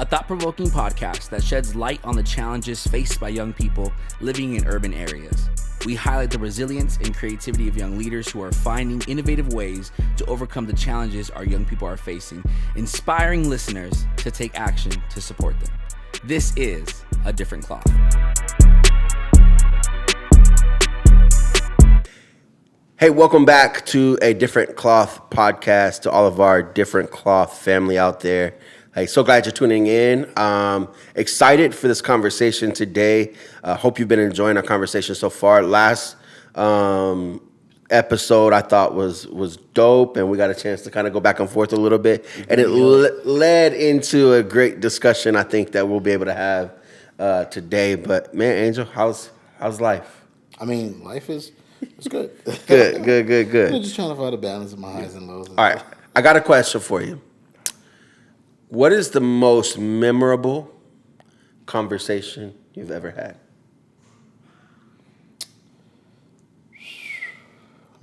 thought-provoking podcast that sheds light on the challenges faced by young people living in urban areas. We highlight the resilience and creativity of young leaders who are finding innovative ways to overcome the challenges our young people are facing, inspiring listeners to take action to support them. This is A Different Cloth. Hey, welcome back to A Different Cloth podcast, to all of our Different Cloth family out there. Hey, so glad you're tuning in. Excited for this conversation today. Hope you've been enjoying our conversation so far. Last episode I thought was dope, and we got a chance to kind of go back and forth a little bit, and it led into a great discussion I think that we'll be able to have today. But man, Angel, how's life? I mean, life is good. Good. I'm just trying to find a balance of my highs and lows. All right, I got a question for you. What is the most memorable conversation you've ever had?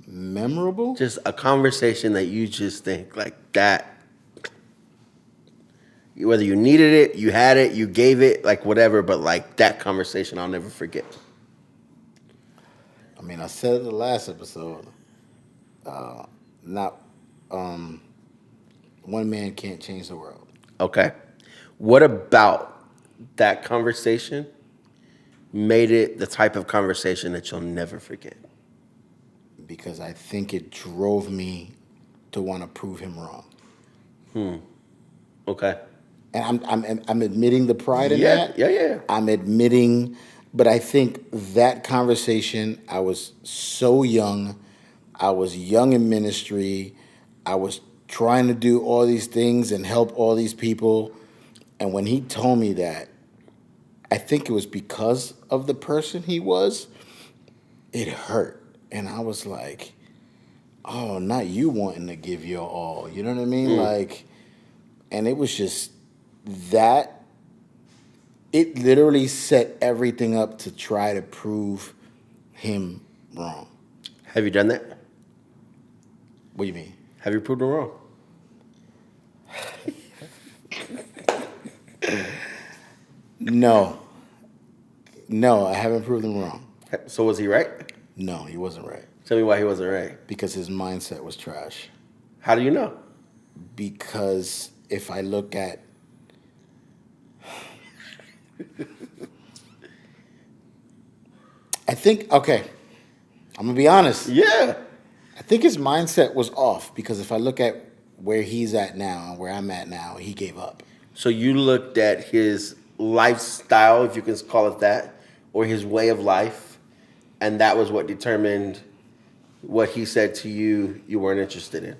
Memorable? Just a conversation that you just think like that. Whether you needed it, you had it, you gave it, like whatever, but like that conversation I'll never forget. I mean, I said it in the last episode. One man can't change the world. Okay. What about that conversation made it the type of conversation that you'll never forget? Because I think it drove me to want to prove him wrong. Okay. And I'm admitting the pride in that. Yeah. I'm admitting, but I think that conversation, I was so young. I was young in ministry. I was trying to do all these things and help all these people. And when he told me that, I think it was because of the person he was, it hurt. And I was like, oh, not you wanting to give your all. You know what I mean? Like, and it was just that. It literally set everything up to try to prove him wrong. Have you done that? What do you mean? Have you proved him wrong? No, I haven't proved him wrong. So was he right? No, he wasn't right. Tell me why he wasn't right. Because his mindset was trash. How do you know? Because if I look at... I think, okay, I'm going to be honest. Yeah. I think his mindset was off because if I look at where he's at now and where I'm at now, he gave up. So you looked at his lifestyle, if you can call it that, or his way of life, and that was what determined what he said to you weren't interested in.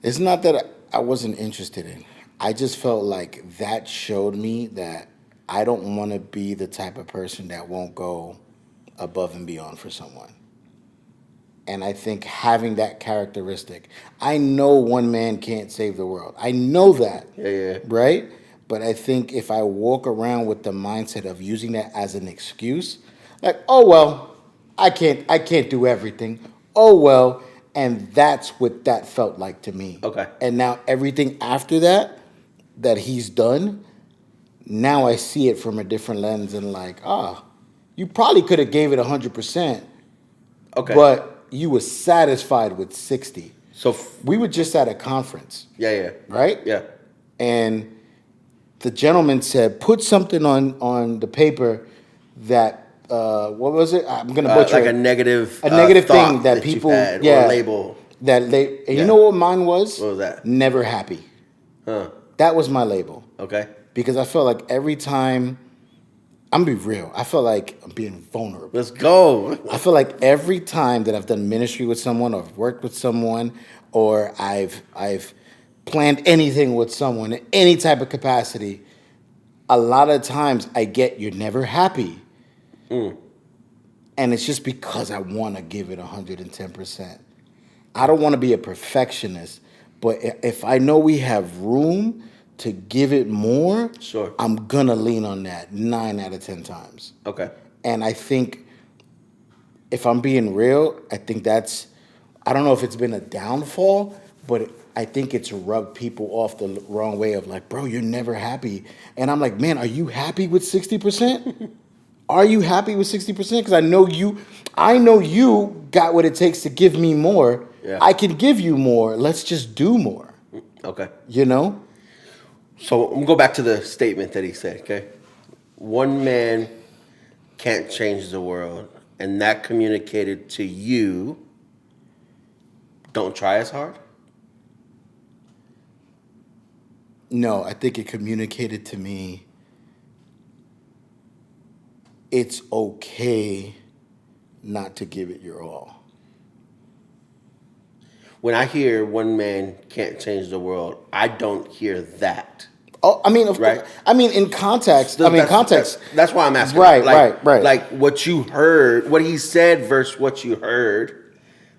It's not that I wasn't interested in. I just felt like that showed me that I don't want to be the type of person that won't go above and beyond for someone. And I think having that characteristic, I know one man can't save the world. I know that. Yeah. Right? But I think if I walk around with the mindset of using that as an excuse, like, oh, well, I can't do everything. Oh, well. And that's what that felt like to me. Okay. And now everything after that he's done, now I see it from a different lens and like, you probably could have gave it 100%. Okay. But you were satisfied with 60. So we were just at a conference. Yeah. Right? Yeah. And the gentleman said, put something on the paper that, what was it? I'm going to butcher like it. a negative thing that people, had, or a label. You know what mine was? What was that? Never happy. Huh. That was my label. Okay. Because I felt like every time, I'm going to be real, I felt like I'm being vulnerable. Let's go. I feel like every time that I've done ministry with someone or I've worked with someone or I've planned anything with someone in any type of capacity, a lot of times I get, you're never happy. And it's just because I want to give it 110%. I don't want to be a perfectionist, but if I know we have room to give it more, sure, I'm going to lean on that 9 out of 10 times. Okay. And I think if I'm being real, I think that's, I don't know if it's been a downfall, but I think it's rubbed people off the wrong way of like, bro, you're never happy. And I'm like, man, are you happy with 60%? Are you happy with 60%? Because I know you got what it takes to give me more. Yeah. I can give you more. Let's just do more. Okay. You know? So I'm gonna go back to the statement that he said, okay? One man can't change the world, and that communicated to you, don't try as hard? No, I think it communicated to me it's okay not to give it your all. When I hear one man can't change the world, I don't hear that. Oh, I mean, Right. I mean, in context. That's why I'm asking. Right, like, right. Like what you heard, what he said versus what you heard,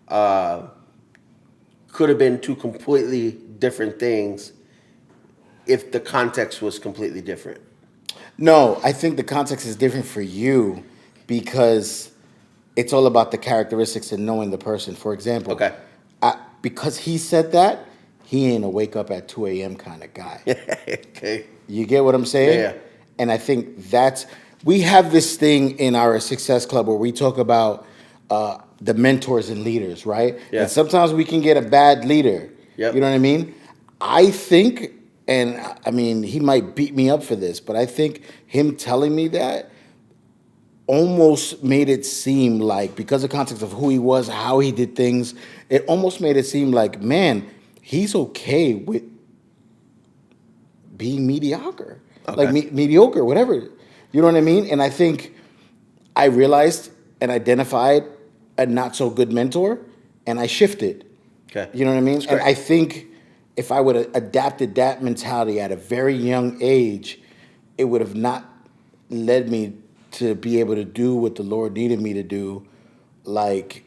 could have been two completely different things if the context was completely different. No, I think the context is different for you because it's all about the characteristics and knowing the person. For example, Okay. Because he said that, he ain't a wake up at 2 a.m. kind of guy. Okay. You get what I'm saying? Yeah. And I think we have this thing in our Success Club where we talk about the mentors and leaders, right? Yeah. And sometimes we can get a bad leader. Yep. You know what I mean? I think, and I mean, he might beat me up for this, but I think him telling me that almost made it seem like, because of context of who he was, how he did things, it almost made it seem like, man, he's okay with being mediocre. Okay. Like mediocre, whatever. You know what I mean? And I think I realized and identified a not so good mentor, and I shifted. Okay. You know what I mean? That's And great. I think if I would have adapted that mentality at a very young age, it would have not led me to be able to do what the Lord needed me to do, like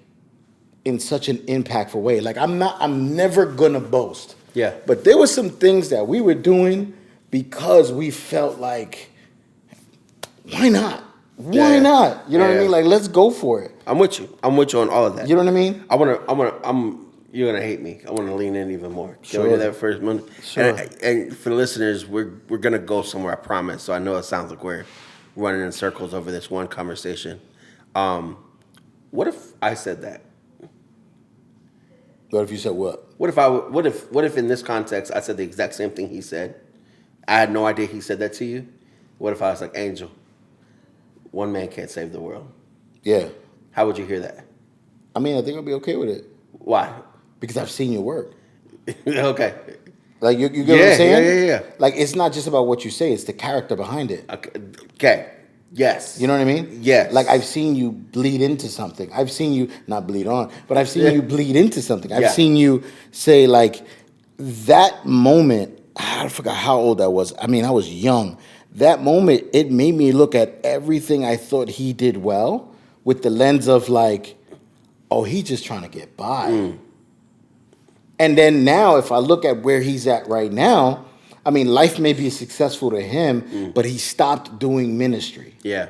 in such an impactful way. Like I'm never gonna boast. Yeah. But there were some things that we were doing because we felt like, why not? Why Yeah. not? You know what I Yeah. mean? Like, let's go for it. I'm with you. I'm with you on all of that. You know what I mean? You're gonna hate me. I want to lean in even more. Can we Sure. do that first minute? Sure. And for the listeners, we're gonna go somewhere. I promise. So I know it sounds like we're running in circles over this one conversation. What if I said that? What if you said what? What if in this context I said the exact same thing he said? I had no idea he said that to you. What if I was like, Angel, one man can't save the world? Yeah. How would you hear that? I mean, I think I'll be okay with it Why? because I've seen your work. Okay. Like, you get what I'm saying? Yeah. Like, it's not just about what you say, it's the character behind it. Okay. Yes. You know what I mean? Yes. Like, I've seen you bleed into something. I've seen you, not bleed on, but I've seen you bleed into something. I've Yeah. seen you say, like, that moment, I forgot how old I was. I mean, I was young. That moment, it made me look at everything I thought he did well with the lens of, like, oh, he's just trying to get by. And then now, if I look at where he's at right now, I mean, life may be successful to him, but he stopped doing ministry. Yeah.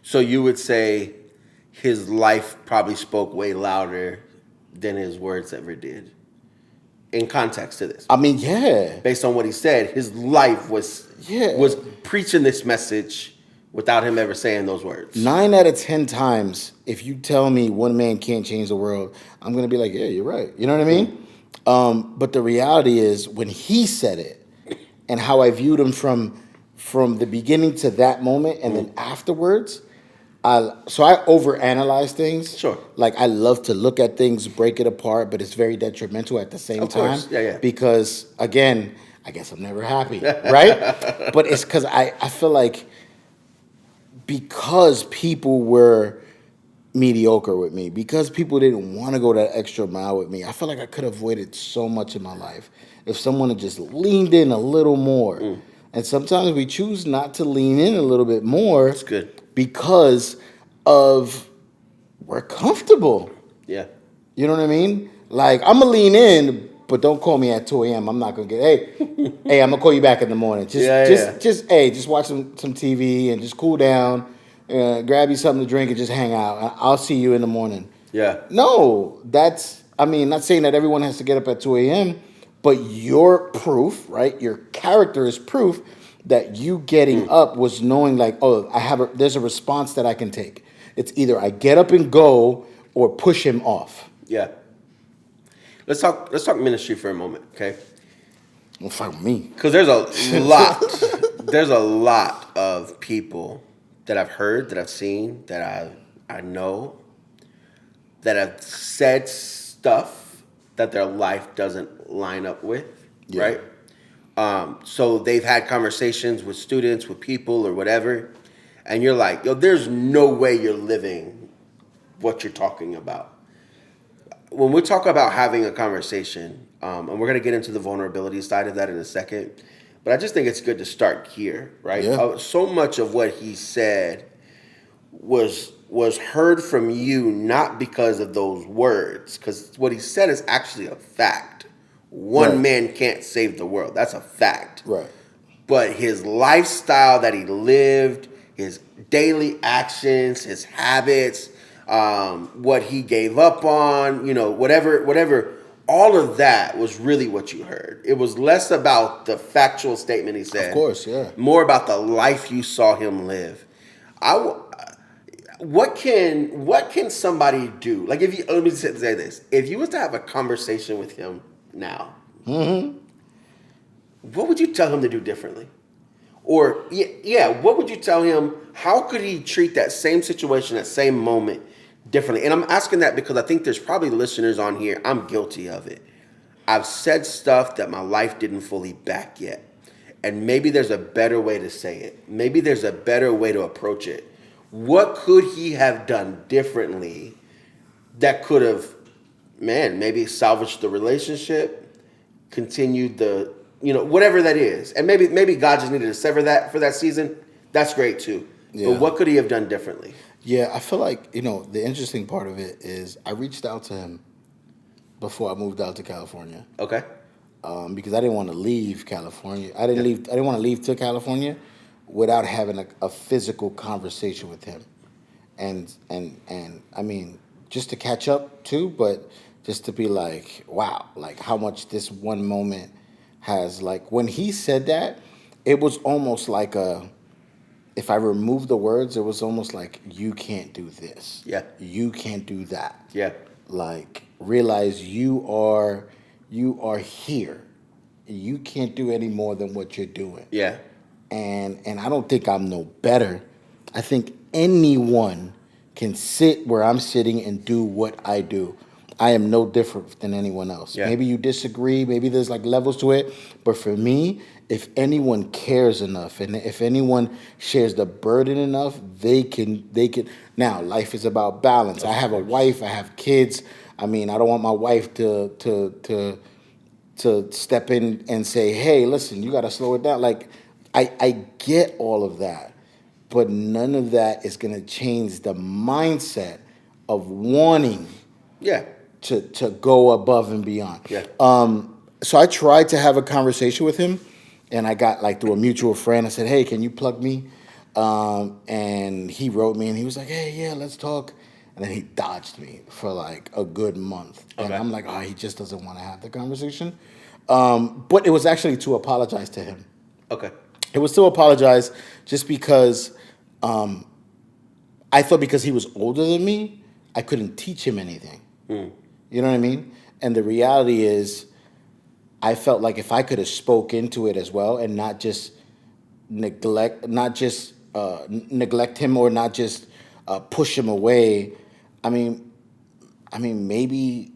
So you would say his life probably spoke way louder than his words ever did. In context to this. I mean, yeah. Based on what he said, his life was preaching this message without him ever saying those words. 9 out of 10 times, if you tell me one man can't change the world, I'm going to be like, yeah, you're right. You know what I mean? But the reality is when he said it and how I viewed him from the beginning to that moment and then afterwards, so I overanalyze things. Sure. Like, I love to look at things, break it apart, but it's very detrimental at the same Of time. course. Yeah. Because, again, I guess I'm never happy, right? But it's because I feel like because people were mediocre with me, because people didn't want to go that extra mile with me, I feel like I could have avoided so much in my life if someone had just leaned in a little more. And sometimes we choose not to lean in a little bit more. That's good. Because of we're comfortable. Yeah. You know what I mean? Like, I'm going to lean in, but don't call me at 2 a.m. I'm not going to hey, I'm going to call you back in the morning. Just watch some TV and just cool down, grab you something to drink and just hang out. I'll see you in the morning. Yeah. No, that's I mean, not saying that everyone has to get up at 2 a.m., but your proof, right? Your character is proof that you getting up was knowing like, oh, there's a response that I can take. It's either I get up and go or push him off. Yeah. Let's talk ministry for a moment, okay? Well, fuck me. Because there's a lot of people that I've heard, that I've seen, that I know, that have said stuff that their life doesn't line up with, right? So they've had conversations with students, with people, or whatever, and you're like, yo, there's no way you're living what you're talking about. When we talk about having a conversation, and we're going to get into the vulnerability side of that in a second, but I just think it's good to start here, right? Yeah. So much of what he said was heard from you not because of those words, because what he said is actually a fact. One man can't save the world. That's a fact. Right. But his lifestyle that he lived, his daily actions, his habits, what he gave up on, whatever, all of that was really what you heard. It was less about the factual statement he said. Of course, yeah. More about the life you saw him live. What can somebody do? Like, let me say this: if you was to have a conversation with him now, what would you tell him to do differently? Or what would you tell him? How could he treat that same situation, that same moment differently? And I'm asking that because I think there's probably listeners on here. I'm guilty of it. I've said stuff that my life didn't fully back yet. And maybe there's a better way to say it. Maybe there's a better way to approach it. What could he have done differently that could have, maybe salvaged the relationship, continued the, whatever that is. And maybe God just needed to sever that for that season. That's great too. Yeah. But what could he have done differently? Yeah, I feel like, the interesting part of it is I reached out to him before I moved out to California. Okay. Because I didn't want to leave California. I didn't want to leave to California without having a physical conversation with him. And I mean, just to catch up too, but just to be like, wow, like how much this one moment has, like, when he said that, it was almost like if I remove the words, it was almost like, you can't do this. Yeah. You can't do that. Yeah. Like, realize you are here. You can't do any more than what you're doing. Yeah. And I don't think I'm no better. I think anyone can sit where I'm sitting and do what I do. I am no different than anyone else. Yeah. Maybe you disagree. Maybe there's like levels to it. But for me, if anyone cares enough and if anyone shares the burden enough, they can. Now, life is about balance. I have a wife. I have kids. I mean, I don't want my wife to step in and say, hey, listen, you got to slow it down. Like, I get all of that, but none of that is going to change the mindset of wanting to go above and beyond. Yeah. So I tried to have a conversation with him, and I got, like, through a mutual friend. I said, hey, can you plug me? And he wrote me, and he was like, hey, yeah, let's talk. And then he dodged me for, like, a good month. Okay. And I'm like, oh, he just doesn't want to have the conversation. But it was actually to apologize to him. Okay. It was to apologize just because I thought because he was older than me, I couldn't teach him anything. You know what I mean? And the reality is, I felt like if I could have spoke into it as well and not just neglect him or not just push him away. I mean, maybe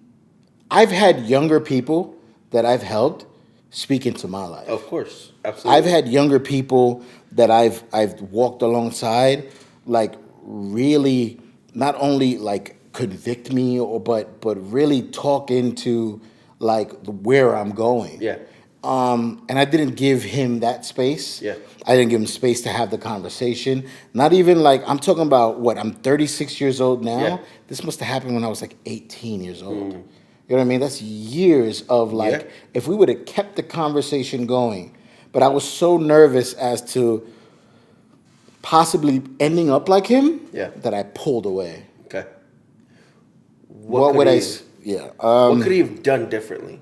I've had younger people that I've helped speak into my life. Of course, absolutely. I've had younger people that I've walked alongside, like, really not only like convict me but really talk into like where I'm going. Yeah. And I didn't give him that space. Yeah. I didn't give him space to have the conversation. Not even like, I'm talking about I'm 36 years old now. Yeah. This must have happened when I was like 18 years old. You know what I mean? That's years of like, if we would have kept the conversation going. But I was so nervous as to possibly ending up like him that I pulled away. Okay. Yeah. What could he have done differently?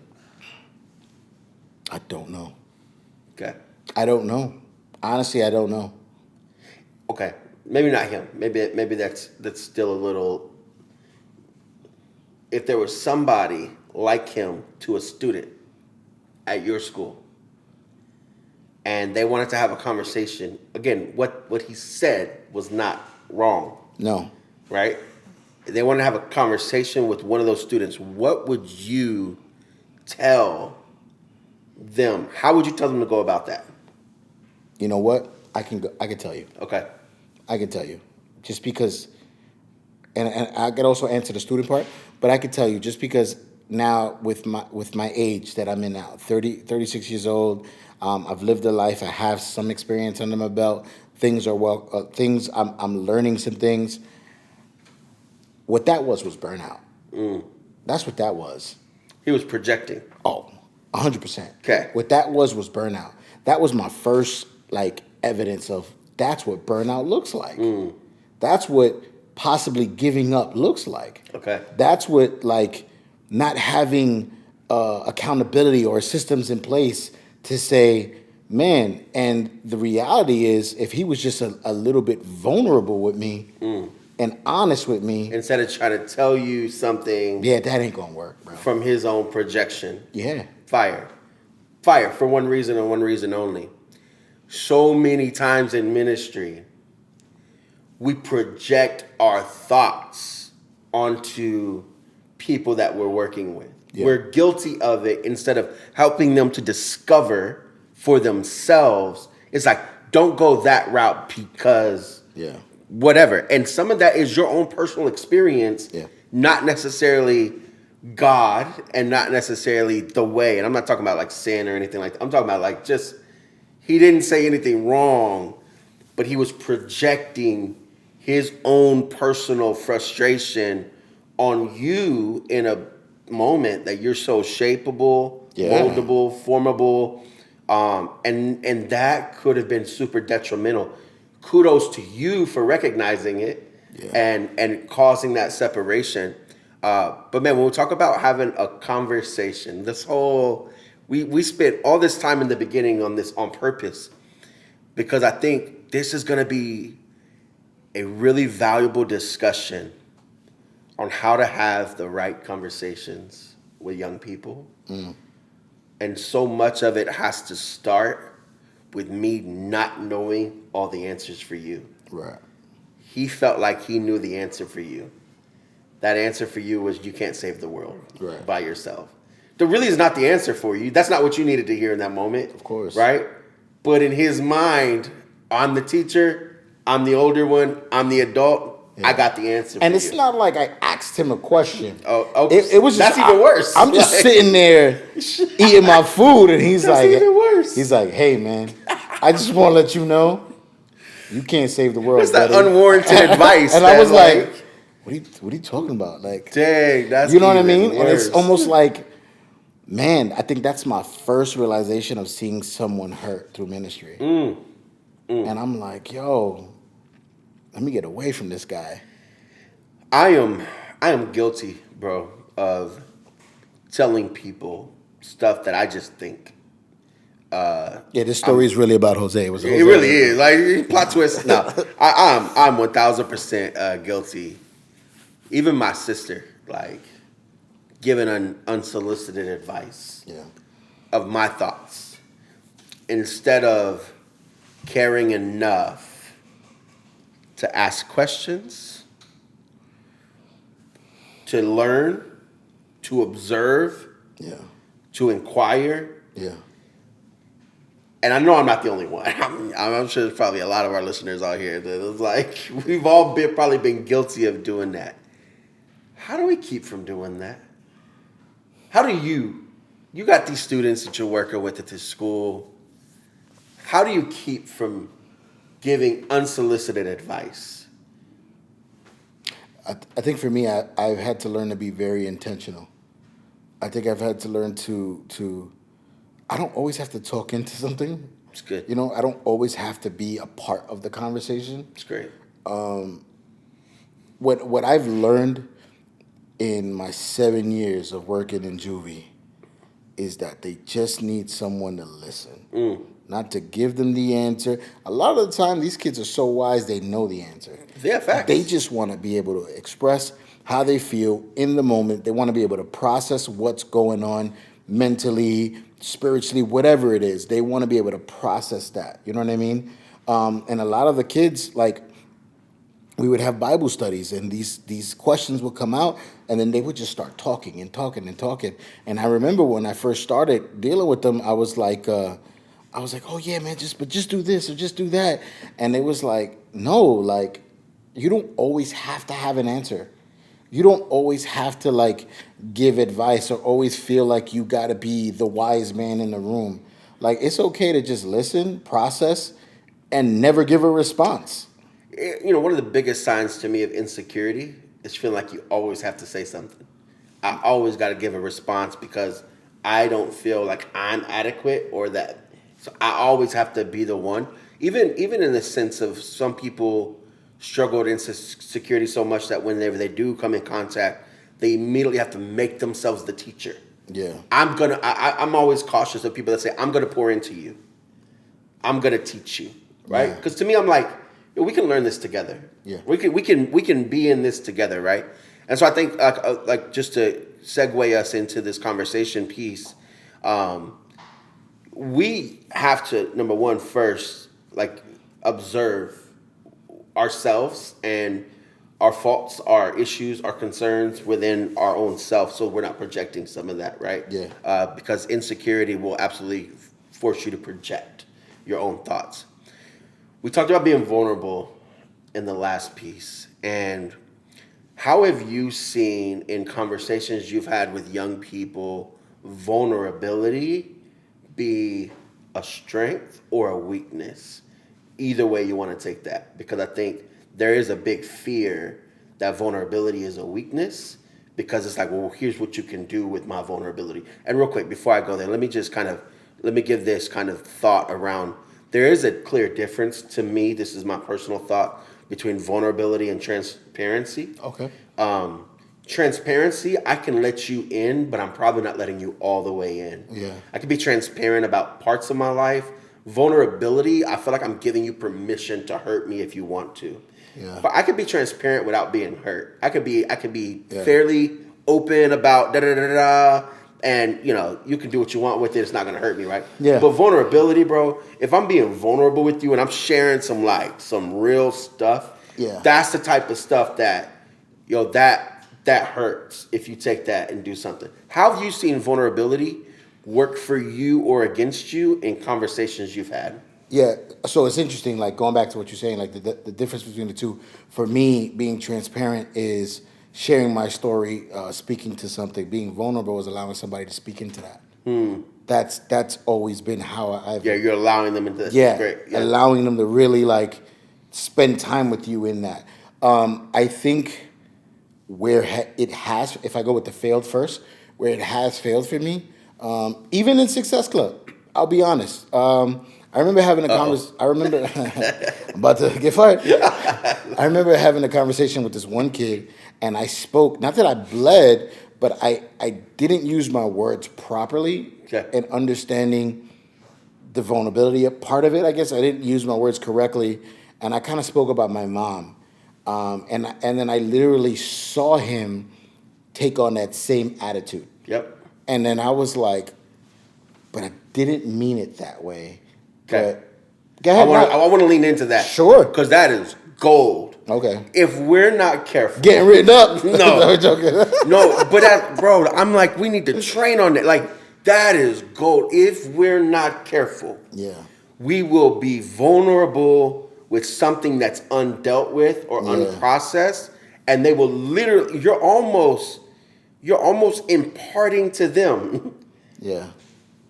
I don't know. Okay. I don't know. Honestly, I don't know. Okay. Maybe not him. Maybe that's still a little. If there was somebody like him to a student at your school, and they wanted to have a conversation, again, what he said was not wrong, No. right? They want to have a conversation with one of those students. What would you tell them? How would you tell them to go about that? You know what? I can tell you. Okay. I can tell you. Just because, and I could also answer the student part, but I could tell you just because now with my age that I'm in now, 36 years old, I've lived a life. I have some experience under my belt. Things I'm learning some things. What that was burnout. That's what that was. He was projecting. Oh, 100%. Okay. What that was burnout. That was my first evidence of that's what burnout looks like. That's what possibly giving up looks like. Okay. That's what not having accountability or systems in place to say, man, and the reality is if he was just a little bit vulnerable with me and honest with me. Instead of trying to tell you something. Yeah, that ain't gonna work, bro. From his own projection. Yeah. Fire for one reason and one reason only. So many times in ministry, we project our thoughts onto people that we're working with. Yeah. We're guilty of it instead of helping them to discover for themselves. It's like, don't go that route because whatever. And some of that is your own personal experience, not necessarily God and not necessarily the way. And I'm not talking about sin or anything like that. I'm talking about just, he didn't say anything wrong, but he was projecting his own personal frustration on you in a moment that you're so shapeable, moldable, formable, and that could have been super detrimental. Kudos to you for recognizing it and causing that separation. But man, when we talk about having a conversation, this whole we spent all this time in the beginning on this on purpose because I think this is going to be a really valuable discussion on how to have the right conversations with young people. And so much of it has to start with me not knowing all the answers for you. Right. He felt like he knew the answer for you. That answer for you was you can't save the world by yourself. That really is not the answer for you. That's not what you needed to hear in that moment. Of course. Right? But in his mind, I'm the teacher, I'm the older one, I'm the adult. I got the answer. And it's not like I asked him a question. Oh, okay. It was just, that's even worse. I'm just sitting there eating my food, and he's that's even worse. He's like, "Hey, man, I just want to let you know, you can't save the world." It's that unwarranted advice. And I was like, "What are you talking about?" Dang, that's you know what I mean? Worse. And it's almost like, man, I think that's my first realization of seeing someone hurt through ministry. And I'm like, yo. Let me get away from this guy. I am guilty, bro, of telling people stuff that I just think. This story is really about Jose. It really is. Plot twist. No, I'm 1000% guilty. Even my sister, giving unsolicited advice of my thoughts instead of caring enough to ask questions, to learn, to observe, to inquire. And I know I'm not the only one. I'm sure there's probably a lot of our listeners out here that it's we've all probably been guilty of doing that. How do we keep from doing that? How do you got these students that you're working with at this school. How do you keep from giving unsolicited advice? I think for me, I've had to learn to be very intentional. I think I've had to learn to I don't always have to talk into something. It's good. I don't always have to be a part of the conversation. It's great. What I've learned in my 7 years of working in juvie is that they just need someone to listen, not to give them the answer. A lot of the time, these kids are so wise, they know the answer. Yeah, facts. They just want to be able to express how they feel in the moment. They want to be able to process what's going on mentally, spiritually, whatever it is. They want to be able to process that. You know what I mean? And a lot of the kids, like, we would have Bible studies, and these questions would come out, and then they would just start talking and talking and talking. And I remember when I first started dealing with them, I was like, oh yeah, man, just do this or just do that. And it was like, no, like, you don't always have to have an answer. You don't always have to like give advice or always feel like you got to be the wise man in the room. Like, it's okay to just listen, process, and never give a response. You know, one of the biggest signs to me of insecurity is feeling like you always have to say something. I always got to give a response because I don't feel like I'm adequate or that. So I always have to be the one. Even in the sense of some people struggle with insecurity so much that whenever they do come in contact, they immediately have to make themselves the teacher. Yeah. I'm always cautious of people that say, I'm going to pour into you. I'm going to teach you, right? Because to me, I'm like, we can learn this together. Yeah. We can be in this together, right? And so I think like just to segue us into this conversation piece, we have to, number one, first, like, observe ourselves and our faults, our issues, our concerns within our own self, so we're not projecting some of that, right? Yeah. Because insecurity will absolutely force you to project your own thoughts. We talked about being vulnerable in the last piece, and how have you seen in conversations you've had with young people vulnerability be a strength or a weakness? Either way you want to take that, because I think there is a big fear that vulnerability is a weakness, because it's like, well, here's what you can do with my vulnerability. And real quick, before I go there, let me give this kind of thought around. There is a clear difference to me, this is my personal thought, between vulnerability and transparency. Okay. Transparency, I can let you in, but I'm probably not letting you all the way in. Yeah. I can be transparent about parts of my life. Vulnerability, I feel like I'm giving you permission to hurt me if you want to. Yeah. But I could be transparent without being hurt. I could be fairly open about da-da-da-da, and, you know, you can do what you want with it. It's not going to hurt me, right? Yeah. But vulnerability, bro, if I'm being vulnerable with you and I'm sharing some real stuff, yeah, that's the type of stuff that, that hurts if you take that and do something. How have you seen vulnerability work for you or against you in conversations you've had? Yeah, so it's interesting, like, going back to what you're saying, like, the difference between the two. For me, being transparent is sharing my story, speaking to something. Being vulnerable is allowing somebody to speak into that. That's always been how I've... Yeah, you're allowing them into that. Yeah, Great. Yeah, allowing them to really, like, spend time with you in that. I think where it has, if I go with the failed first, where it has failed for me, even in Success Club, I'll be honest. I remember having a conversation. I remember I'm about to get fired. I remember having a conversation with this one kid, and I spoke. Not that I bled, but I didn't use my words properly. Okay. And understanding the vulnerability part of it. I guess I didn't use my words correctly, and I kind of spoke about my mom, and then I literally saw him take on that same attitude. Yep. And then I was like, but I didn't mean it that way. Okay. But go ahead. I want to lean into that. Sure. Because that is gold. Okay. If we're not careful. Getting written up. No. Joking. No, but bro, I'm like, we need to train on it. Like, that is gold. If we're not careful, yeah, we will be vulnerable with something that's undealt with or unprocessed. And they will literally, you're almost imparting to them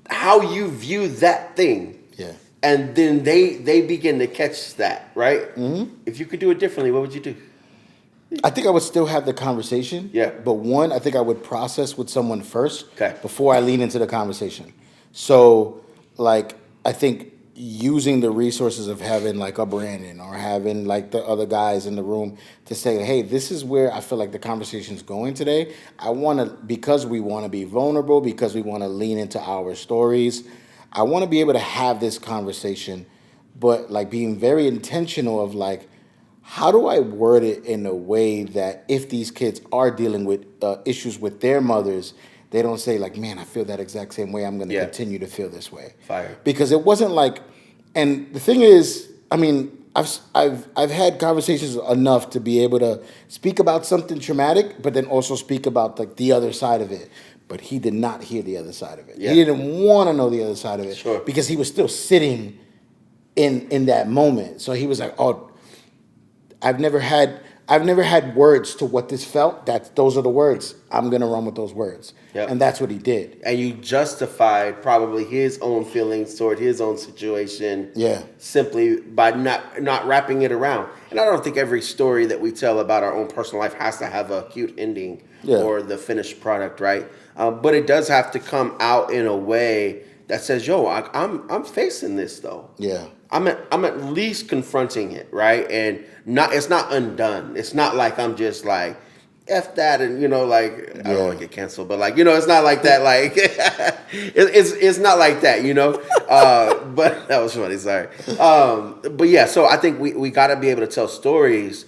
how you view that thing. Yeah. And then they begin to catch that, right? Mm-hmm. If you could do it differently, what would you do? I think I would still have the conversation. Yeah. But one, I think I would process with someone first Okay. before I lean into the conversation. So, like, I think using the resources of having like a Brandon or having like the other guys in the room to say, hey, this is where I feel like the conversation is going today. I want to, because we want to be vulnerable, because we want to lean into our stories, I want to be able to have this conversation, but like being very intentional of like, how do I word it in a way that if these kids are dealing with issues with their mothers, they don't say like, man, I feel that exact same way. I'm going to continue to feel this way. Fire. Because it wasn't like, and the thing is, I mean, I've had conversations enough to be able to speak about something traumatic, but then also speak about like the other side of it. But he did not hear the other side of it. Yeah. He didn't want to know the other side of it. Sure. Because he was still sitting in that moment. So he was like, oh, I've never had words to what this felt. Those are the words. I'm gonna run with those words. Yep. And that's what he did. And you justified probably his own feelings toward his own situation. Yeah. Simply by not wrapping it around. And I don't think every story that we tell about our own personal life has to have a cute ending or the finished product, right? But it does have to come out in a way that says, "Yo, I'm facing this though." Yeah. I'm at least confronting it, right? And it's not undone. It's not like I'm just like F that and like I don't want to get canceled, but like it's not like that. Like it's not like that, But that was funny. Sorry. But yeah, so I think we got to be able to tell stories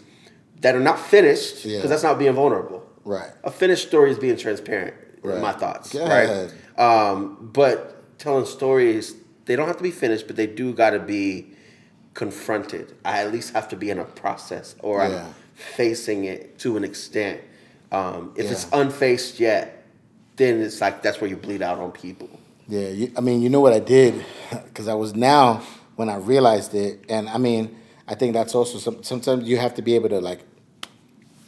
that are not finished because that's not being vulnerable. Right. A finished story is being transparent. Right. In my thoughts. Go right. ahead. But telling stories. They don't have to be finished, but they do got to be confronted. I at least have to be in a process, or I'm facing it to an extent. If it's unfaced yet, then it's like that's where you bleed out on people. Yeah, I mean, you know what I did? Because I was now, when I realized it, and I mean, I think that's also, sometimes you have to be able to like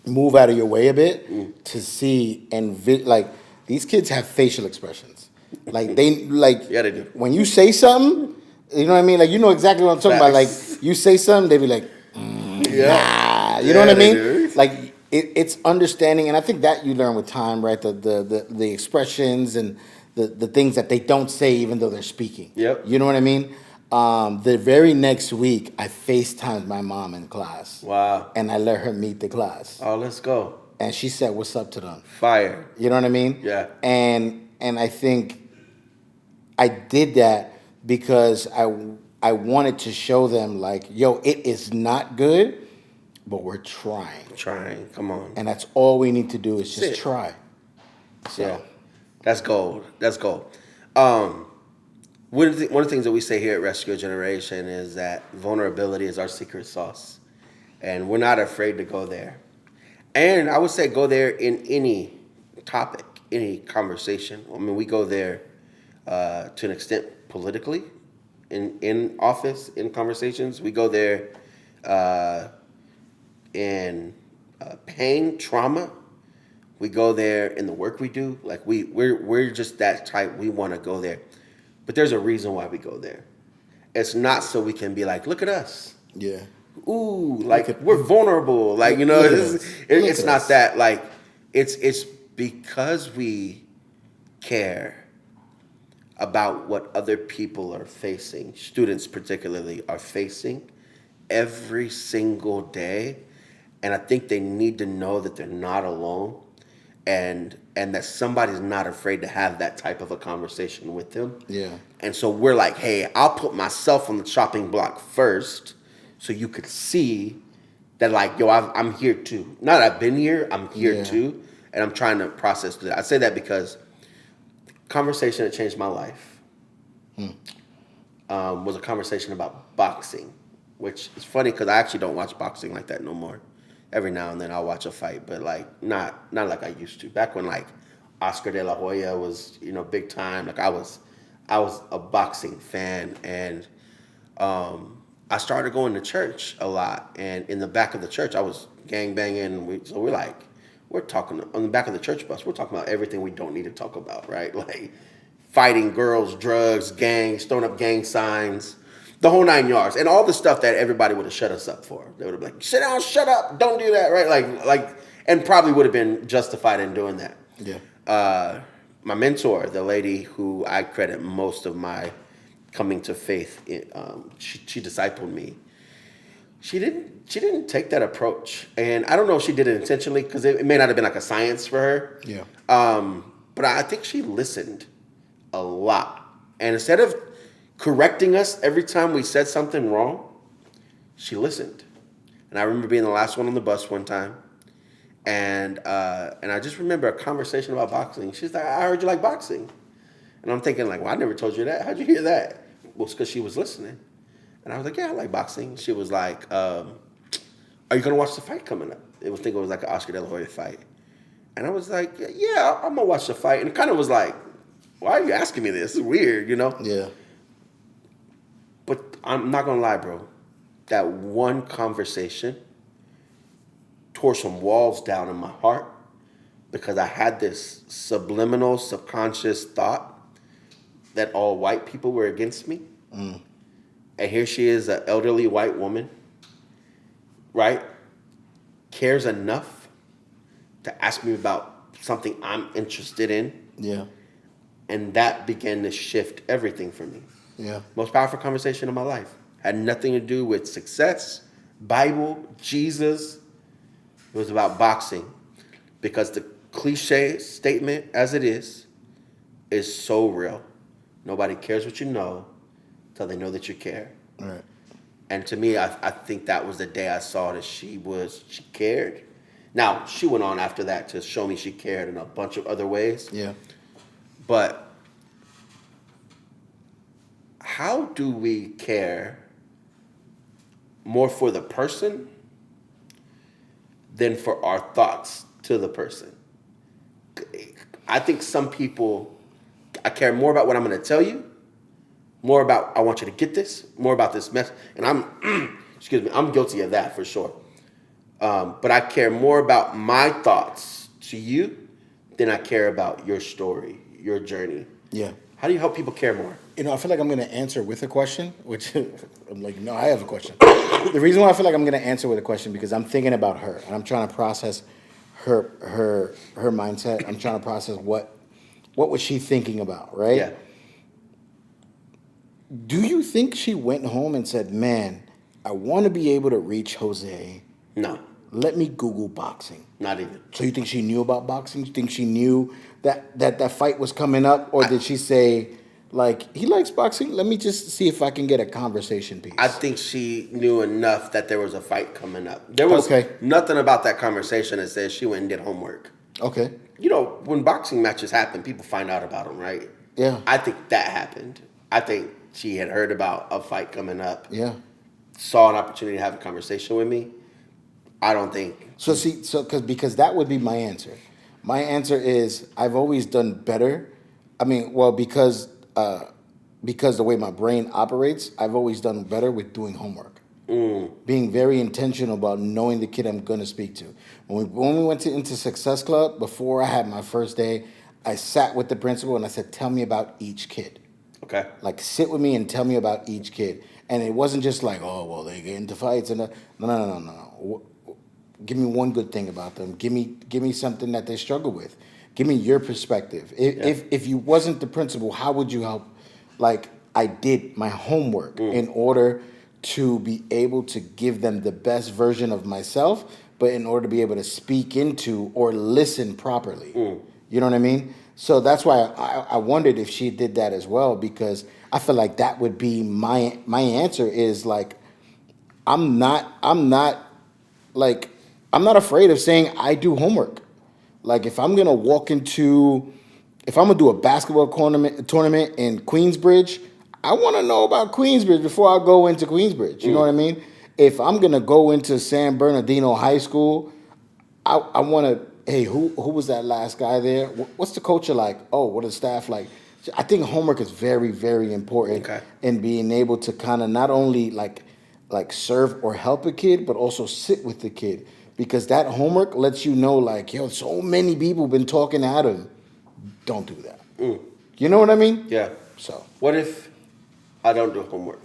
move out of your way a bit to see and like, these kids have facial expressions. Like they do. When you say something, you know what I mean? Like you know exactly what I'm talking about. Like you say something, they be like, nah. You know what I mean? Do. Like it's understanding, and I think that you learn with time, right? The expressions and the things that they don't say even though they're speaking. Yep. You know what I mean? The very next week, I FaceTimed my mom in class. Wow. And I let her meet the class. Oh, let's go. And she said, "What's up to them?" Fire. You know what I mean? Yeah. And I think I did that because I wanted to show them like, yo, it is not good, but we're trying. Trying. Come on. And that's all we need to do is just try. So. Yeah. That's gold. That's gold. One of the things that we say here at Rescue Generation is that vulnerability is our secret sauce. And we're not afraid to go there. And I would say go there in any topic, any conversation. I mean, we go there to an extent politically, in office, in conversations. We go there in pain, trauma. We go there in the work we do. Like we're just that type. We want to go there. But there's a reason why we go there. It's not so we can be like, look at us. Yeah. Ooh, like we're vulnerable. Like, it's not that. Like, it's because we care about what other people are facing, students particularly are facing every single day. And I think they need to know that they're not alone and that somebody's not afraid to have that type of a conversation with them. Yeah. And so we're like, hey, I'll put myself on the chopping block first so you could see that, like, yo, I'm here too. Not I've been here, I'm here too. And I'm trying to process that. I say that because the conversation that changed my life was a conversation about boxing, which is funny because I actually don't watch boxing like that no more. Every now and then I'll watch a fight, but like not like I used to. Back when like Oscar De La Hoya was, big time. Like I was a boxing fan, and I started going to church a lot. And in the back of the church, I was gang banging. So we're talking on the back of the church bus. We're talking about everything we don't need to talk about, right? Like fighting girls, drugs, gangs, throwing up gang signs. The whole 9 yards, and all the stuff that everybody would have shut us up for. They would have been like, sit down, shut up, don't do that, right? Like, and probably would have been justified in doing that. Yeah. My mentor, the lady who I credit most of my coming to faith. She discipled me. She didn't take that approach, and I don't know if she did it intentionally because it may not have been like a science for her. Yeah. But I think she listened a lot, and instead of correcting us every time we said something wrong, she listened. And I remember being the last one on the bus one time, and I just remember a conversation about boxing. She's like, "I heard you like boxing," and I'm thinking like, "Well, I never told you that. How'd you hear that?" Well, it's because she was listening. And I was like, "Yeah, I like boxing." She was like, "Are you gonna watch the fight coming up?" It was thinking it was like an Oscar De La Hoya fight, and I was like, "Yeah, I'm gonna watch the fight." And it kind of was like, "Why are you asking me this? It's weird, you know?" Yeah. But I'm not gonna lie, bro. That one conversation tore some walls down in my heart because I had this subliminal, subconscious thought that all white people were against me. And here she is, an elderly white woman, right? Cares enough to ask me about something I'm interested in. Yeah. And that began to shift everything for me. Yeah. Most powerful conversation of my life. Had nothing to do with success, Bible, Jesus. It was about boxing. Because the cliche statement, as it is so real. Nobody cares what you know till they know that you care. Right. And to me, I think that was the day I saw that she cared. Now, she went on after that to show me she cared in a bunch of other ways. Yeah. But how do we care more for the person than for our thoughts to the person? I think some people, I care more about what I'm going to tell you, more about I want you to get this, more about this mess. And I'm guilty of that for sure. But I care more about my thoughts to you than I care about your story, your journey. Yeah. How do you help people care more? You know, I feel like I'm going to answer with a question, which I'm like, no, I have a question. The reason why I feel like I'm going to answer with a question because I'm thinking about her and I'm trying to process her mindset. I'm trying to process what was she thinking about, right? Yeah. Do you think she went home and said, "Man, I want to be able to reach Jose. No, Let me Google boxing"? not even. So you think she knew about boxing? You think she knew that fight was coming up, or did she say, like, he likes boxing? Let me just see if I can get a conversation piece. I think she knew enough that there was a fight coming up. There was nothing about that conversation that says she went and did homework. Okay. You know, when boxing matches happen, people find out about them, right? Yeah. I think that happened. I think she had heard about a fight coming up. Yeah. Saw an opportunity to have a conversation with me. I don't think. Because that would be my answer. My answer is I've always done better. I mean, well, because the way my brain operates, I've always done better with doing homework. Being very intentional about knowing the kid I'm going to speak to. When we went into Success Club, before I had my first day, I sat with the principal and I said, "Tell me about each kid." Okay. Like, sit with me and tell me about each kid. And it wasn't just like, "Oh, well, they get into fights." And no. Give me one good thing about them. Give me something that they struggle with. Give me your perspective. If you wasn't the principal, how would you help? Like, I did my homework in order to be able to give them the best version of myself, but in order to be able to speak into or listen properly. You know what I mean? So that's why I wondered if she did that as well, because I feel like that would be my answer is like, I'm not afraid of saying I do homework. Like, if I'm gonna do a basketball tournament in Queensbridge, I want to know about Queensbridge before I go into Queensbridge. You know what I mean? If I'm gonna go into San Bernardino High School, I want to. Hey, who was that last guy there? What's the culture like? Oh, what is the staff like? I think homework is very, very important in being able to kind of not only like serve or help a kid, but also sit with the kid. Because that homework lets you know, like, yo, so many people been talking at him. Don't do that. You know what I mean? Yeah. So what if I don't do homework?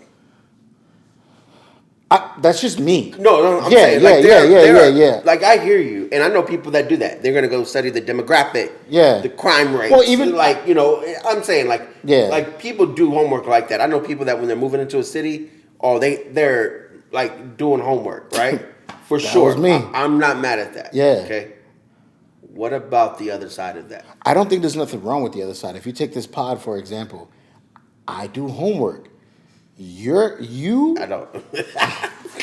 That's just me. No, I'm Yeah, saying yeah, like yeah. like I hear you, and I know people that do that. They're gonna go study the demographic, Yeah. the crime rates. Well, even like I'm saying Yeah. like people do homework like that. I know people that when they're moving into a city, they're like doing homework, right? For That sure. was me. I'm not mad at that. Yeah. Okay. What about the other side of that? I don't think there's nothing wrong with the other side. If you take this pod for example, I do homework. I don't.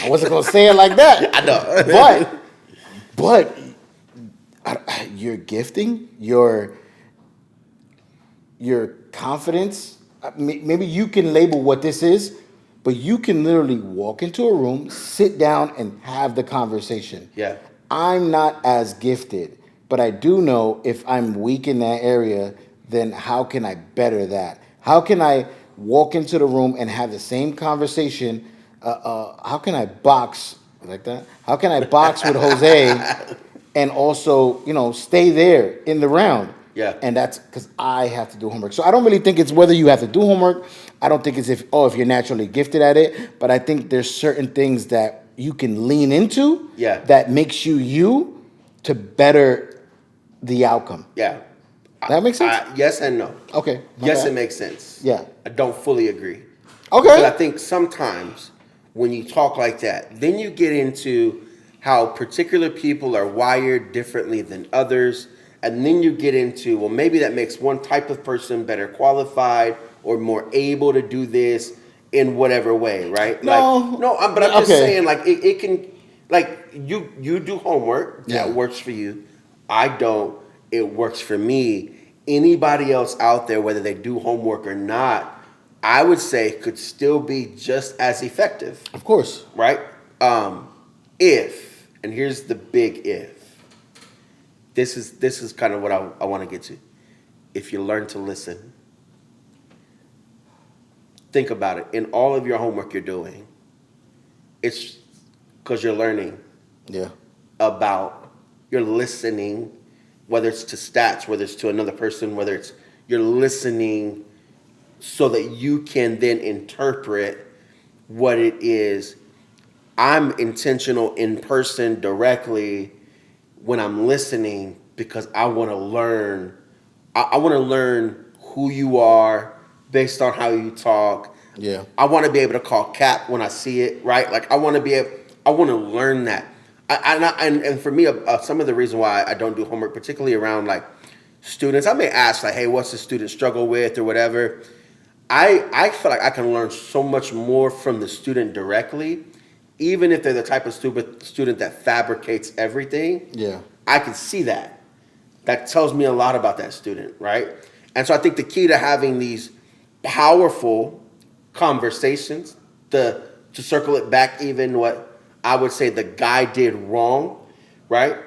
I wasn't gonna say it like that. I know. But your gifting, your confidence. Maybe you can label what this is, but you can literally walk into a room, sit down, and have the conversation. Yeah. I'm not as gifted, but I do know if I'm weak in that area, then how can I better that? How can I walk into the room and have the same conversation? How can I box like that? How can I box with Jose and also, stay there in the round? Yeah. And that's because I have to do homework. So I don't really think it's whether you have to do homework. I don't think it's if you're naturally gifted at it. But I think there's certain things that you can lean into that makes you to better the outcome. Yeah. That makes sense? Yes and no. Okay. Yes, bad. it makes sense. Yeah. I don't fully agree. Okay. But I think sometimes when you talk like that, then you get into how particular people are wired differently than others. And then you get into, well, maybe that makes one type of person better qualified or more able to do this in whatever way, right? But I'm just saying, like, it can, like, you do homework that works for you. I don't. It works for me. Anybody else out there, whether they do homework or not, I would say could still be just as effective. Of course. Right? If, and here's the big if. This is kind of what I want to get to. If you learn to listen. Think about it. In all of your homework you're doing, it's because you're learning. Yeah. You're listening, whether it's to stats, whether it's to another person, whether it's you're listening so that you can then interpret what it is. I'm intentional in person directly when I'm listening because I want to learn. I want to learn who you are based on how you talk. Yeah. I want to be able to call cap when I see it, right? Like I want to learn that. And for me, some of the reason why I don't do homework, particularly around like students, I may ask like, hey, what's the student struggle with or whatever. I feel like I can learn so much more from the student directly, even if they're the type of student that fabricates everything. Yeah. I can see that. That tells me a lot about that student, right? And so I think the key to having these powerful conversations, to circle it back even what I would say the guy did wrong, right?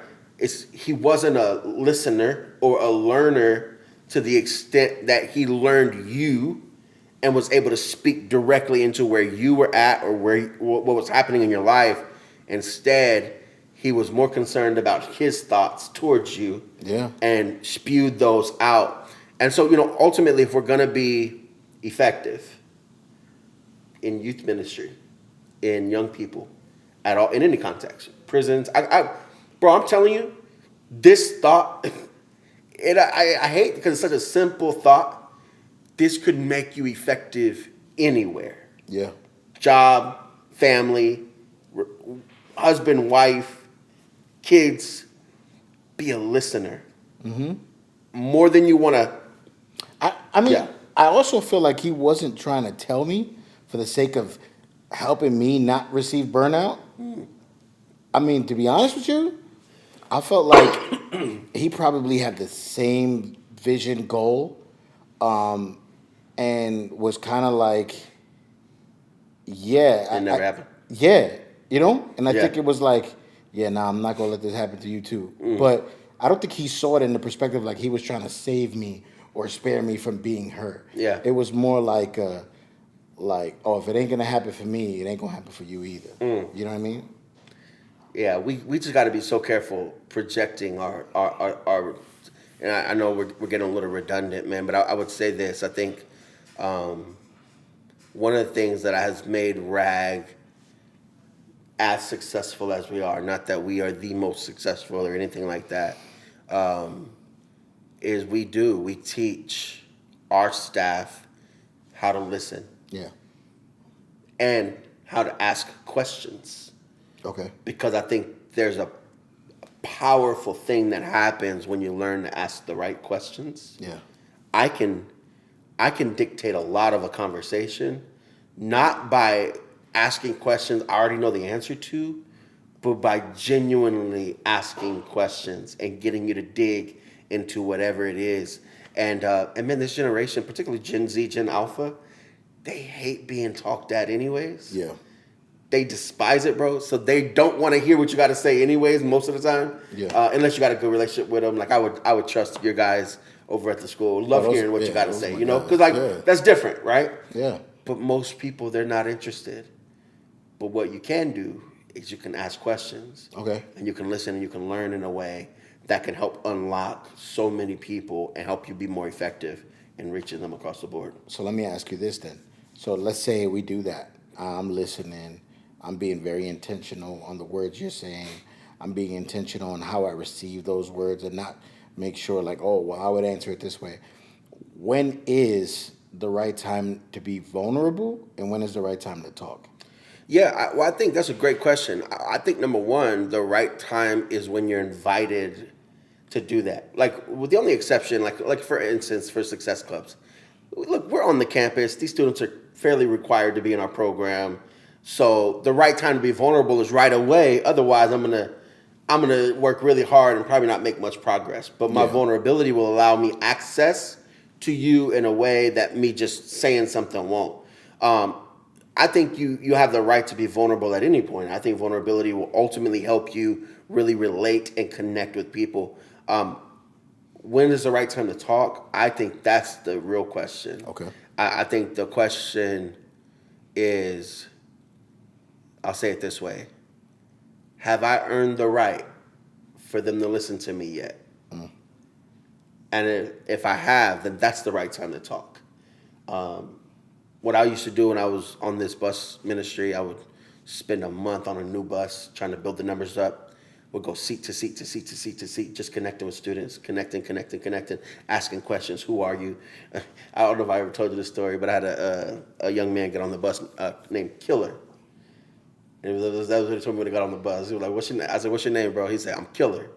He wasn't a listener or a learner to the extent that he learned you and was able to speak directly into where you were at or what was happening in your life. Instead, he was more concerned about his thoughts towards you and spewed those out. And so, ultimately, if we're going to be effective in youth ministry, in young people, at all, in any context, prisons, bro, I'm telling you, this thought, I hate because it's such a simple thought. This could make you effective anywhere. Yeah. Job, family, husband, wife, kids. Be a listener. Mm-hmm. More than you want to. I mean, I also feel like he wasn't trying to tell me for the sake of helping me not receive burnout. I mean, to be honest with you, I felt like he probably had the same vision goal, and was kind of like, it never happened. Yeah, and I think it was like, I'm not gonna let this happen to you too. But I don't think he saw it in the perspective like he was trying to save me or spare me from being hurt. Yeah, it was more like, if it ain't gonna happen for me, it ain't gonna happen for you either. You know what I mean? Yeah, we just got to be so careful projecting our and I know we're getting a little redundant, man, but I would say this. I think one of the things that has made RAG as successful as we are, not that we are the most successful or anything like that, is we teach our staff how to listen. Yeah. And how to ask questions. Okay. Because I think there's a powerful thing that happens when you learn to ask the right questions. Yeah. I can dictate a lot of a conversation, not by asking questions I already know the answer to, but by genuinely asking questions and getting you to dig into whatever it is. And man, this generation, particularly Gen Z, Gen Alpha, they hate being talked at anyways. Yeah. They despise it, bro. So they don't want to hear what you got to say anyways most of the time. Yeah. Unless you got a good relationship with them. Like I would trust your guys over at the school. Love hearing what you got to say, you know? Because like that's different, right? Yeah. But most people, they're not interested. But what you can do is you can ask questions. Okay. And you can listen and you can learn in a way that can help unlock so many people and help you be more effective in reaching them across the board. So let me ask you this then. So let's say we do that. I'm listening. I'm being very intentional on the words you're saying. I'm being intentional on how I receive those words and not make sure like, oh, well, I would answer it this way. When is the right time to be vulnerable and when is the right time to talk? Yeah, I think that's a great question. I think number one, the right time is when you're invited to do that. Like, with the only exception, like for instance, for Success Clubs. Look, we're on the campus. These students are fairly required to be in our program. So the right time to be vulnerable is right away. Otherwise, I'm gonna work really hard and probably not make much progress. But my vulnerability will allow me access to you in a way that me just saying something won't. I think you have the right to be vulnerable at any point. I think vulnerability will ultimately help you really relate and connect with people. When is the right time to talk? I think that's the real question. Okay. I think the question is, I'll say it this way. Have I earned the right for them to listen to me yet? And if I have, then that's the right time to talk. What I used to do when I was on this bus ministry, I would spend a month on a new bus trying to build the numbers up. We'll go seat to seat to seat to seat to seat, just connecting with students, connecting, asking questions. Who are you? I don't know if I ever told you this story, but I had a young man get on the bus named Killer. And that was what he told me when he got on the bus. He was like, "What's your name?" I said, "What's your name, bro?" He said, "I'm Killer."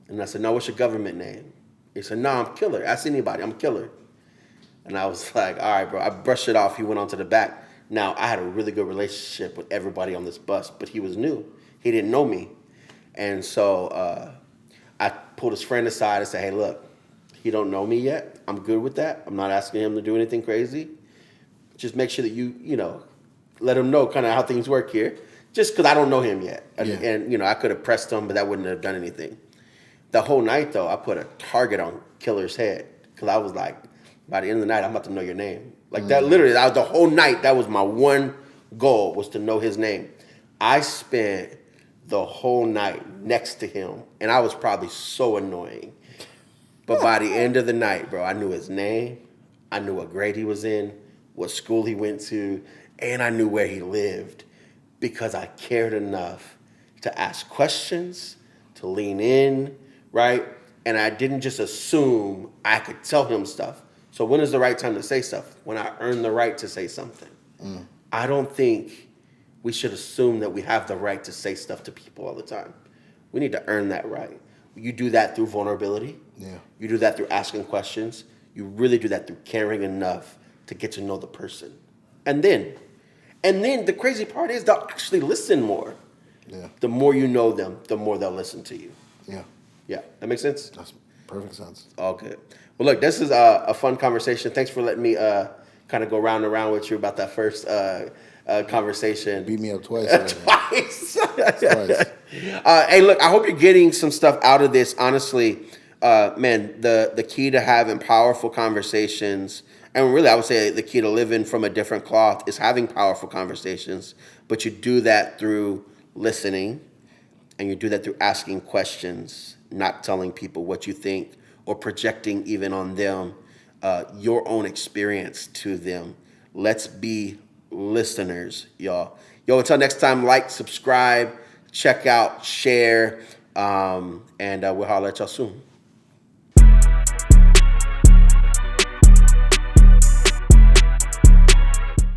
And I said, "No, what's your government name?" He said, "No, I'm Killer. Ask anybody. I'm Killer." And I was like, "All right, bro." I brushed it off. He went on to the back. Now, I had a really good relationship with everybody on this bus, but he was new. He didn't know me. And so I pulled his friend aside and said, "Hey, look, he don't know me yet. I'm good with that. I'm not asking him to do anything crazy. Just make sure that you know, let him know kind of how things work here. Just because I don't know him yet." And, you know, I could have pressed him, but that wouldn't have done anything. The whole night, though, I put a target on Killer's head because I was like, by the end of the night, I'm about to know your name. Like that, literally, the whole night, that was my one goal, was to know his name. I spent the whole night next to him, and I was probably so annoying. But by the end of the night, bro, I knew his name, I knew what grade he was in, what school he went to, and I knew where he lived because I cared enough to ask questions, to lean in, right? And I didn't just assume I could tell him stuff. So when is the right time to say stuff? When I earn the right to say something. I don't think we should assume that we have the right to say stuff to people all the time. We need to earn that right. You do that through vulnerability. Yeah. You do that through asking questions. You really do that through caring enough to get to know the person. And then the crazy part is they'll actually listen more. Yeah. The more you know them, the more they'll listen to you. Yeah. Yeah, that makes sense? That's perfect sense. All good. Well, look, this is a fun conversation. Thanks for letting me kind of go round and round with you about that first conversation. Beat me up twice. Twice. Twice. Hey, look, I hope you're getting some stuff out of this. Honestly, man, the key to having powerful conversations, and really I would say the key to living from a different cloth, is having powerful conversations. But you do that through listening, and you do that through asking questions, not telling people what you think or projecting even on them your own experience to them. Let's be listeners, y'all. Yo, until next time, like, subscribe, check out, share, and we'll holler at y'all soon.